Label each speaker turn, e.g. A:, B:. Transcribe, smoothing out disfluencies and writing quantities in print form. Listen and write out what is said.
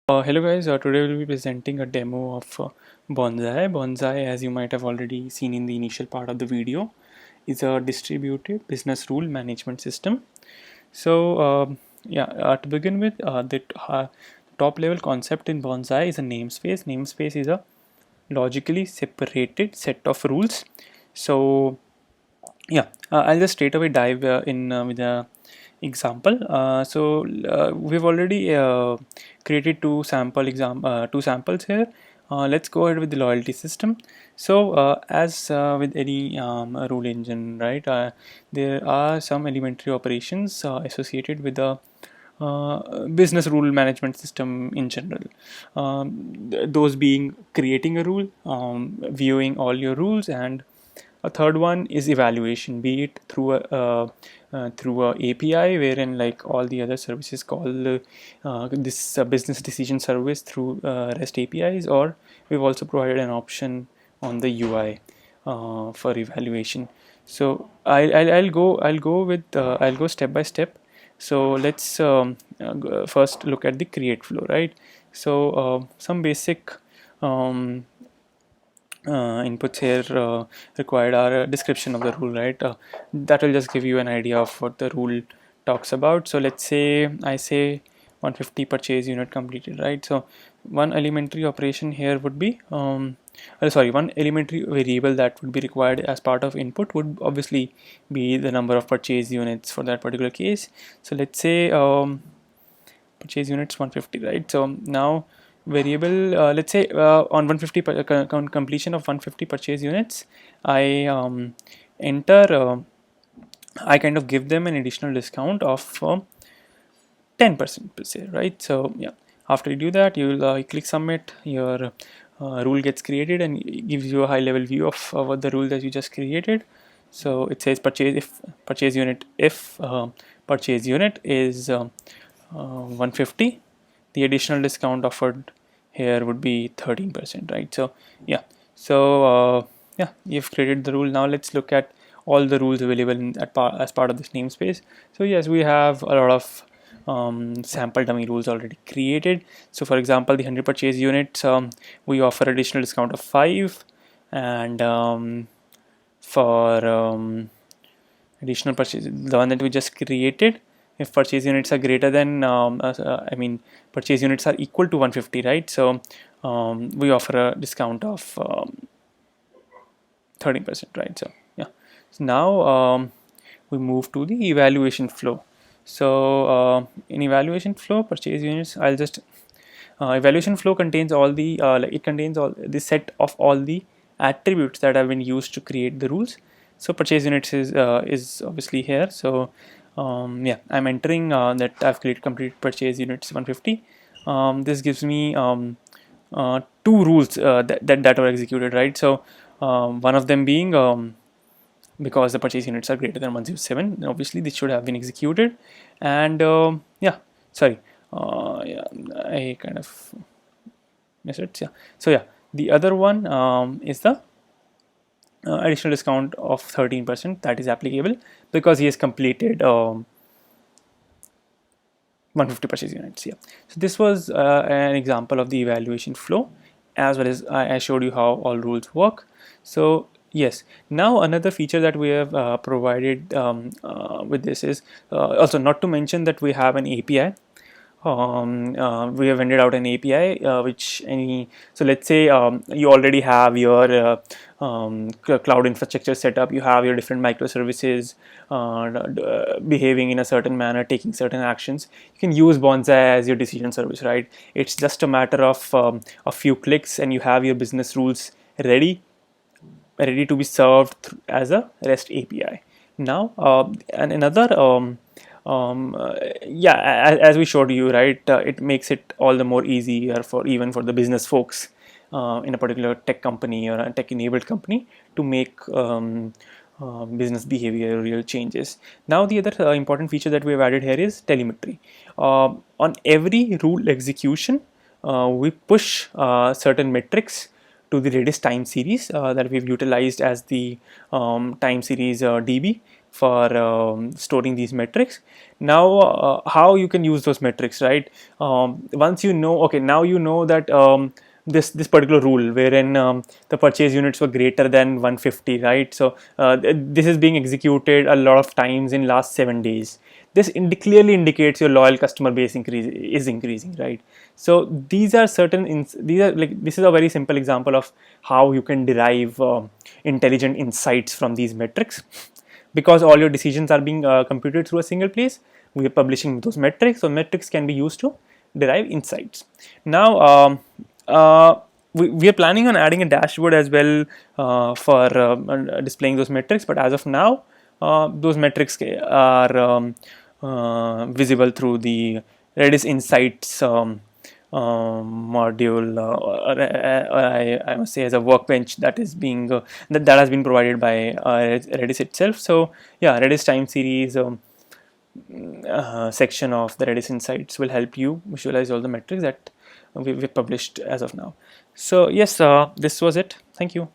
A: Hello guys, today we'll be presenting a demo of Bonsai. Bonsai, as you might have already seen in the initial part of the video, is a distributed business rule management system. So, to begin with, the top level concept in Bonsai is a namespace. Namespace is a logically separated set of rules. So, I'll just straight away dive in with a example. We've already created two samples here. Let's go ahead with the loyalty system. As with any rule engine, right, there are some elementary operations associated with the business rule management system in general. Those being creating a rule, viewing all your rules, and a third one is evaluation, be it through a API, wherein like all the other services call this business decision service through REST APIs, or we've also provided an option on the UI for evaluation. So I'll go step by step. So let's first look at the create flow, right? So some basic um, inputs here required are a description of the rule, right? That will just give you an idea of what the rule talks about. So let's say I say 150 purchase unit completed, right? So one elementary operation here would be one elementary variable that would be required as part of input would obviously be the number of purchase units for that particular case. So let's say purchase units 150, right? So now variable, let's say on 150 completion of 150 purchase units, I enter I kind of give them an additional discount of 10% per se, right? So yeah, after you do that, you will click submit. Your rule gets created and it gives you a high level view of what the rule that you just created. So it says purchase unit is 150, the additional discount offered here would be 13%, right? So yeah, you've created the rule. Now let's look at all the rules available as part of this namespace. So yes, we have a lot of sample dummy rules already created. So for example, the 100 purchase units, we offer additional discount of 5, and for additional purchase, the one that we just created, if purchase units are greater than purchase units are equal to 150, right? So we offer a discount of 13%, right? So yeah, so now we move to the evaluation flow. So in evaluation flow, purchase units, I'll just evaluation flow contains all the it contains all the set of all the attributes that have been used to create the rules. So purchase units is obviously here. So I'm entering that I've created complete purchase units 150. This gives me two rules that were executed, right? So one of them being because the purchase units are greater than 107, obviously this should have been executed. And I kind of missed it. Yeah, so yeah, the other one is the additional discount of 13% that is applicable because he has completed 150 purchase units. Yeah, so this was an example of the evaluation flow, as well as I showed you how all rules work. So yes, now another feature that we have provided with this is also, not to mention that we have an API. We have rendered out an API which any, so let's say you already have your cloud infrastructure set up, you have your different microservices behaving in a certain manner, taking certain actions. You can use Bonsai as your decision service, right? It's just a matter of a few clicks and you have your business rules ready to be served as a REST API. Now, and another, as we showed you, right, it makes it all the more easier for even for the business folks in a particular tech company or a tech-enabled company to make business behavioral changes. Now, the other important feature that we have added here is telemetry. On every rule execution, we push certain metrics to the Redis time series that we've utilized as the time series DB for storing these metrics. Now, how you can use those metrics, right? Once you know, okay, now you know that this particular rule wherein the purchase units were greater than 150, right? So this is being executed a lot of times in last 7 days. This clearly indicates your loyal customer base is increasing, right? So these are these are like, this is a very simple example of how you can derive intelligent insights from these metrics. Because all your decisions are being computed through a single place, we are publishing those metrics, so metrics can be used to derive insights. Now we are planning on adding a dashboard as well for displaying those metrics, but as of now those metrics are visible through the Redis Insights module, I must say, as a workbench that is being that has been provided by Redis itself. So yeah, Redis time series section of the Redis Insights will help you visualize all the metrics that we've published as of now. So yes, this was it. Thank you.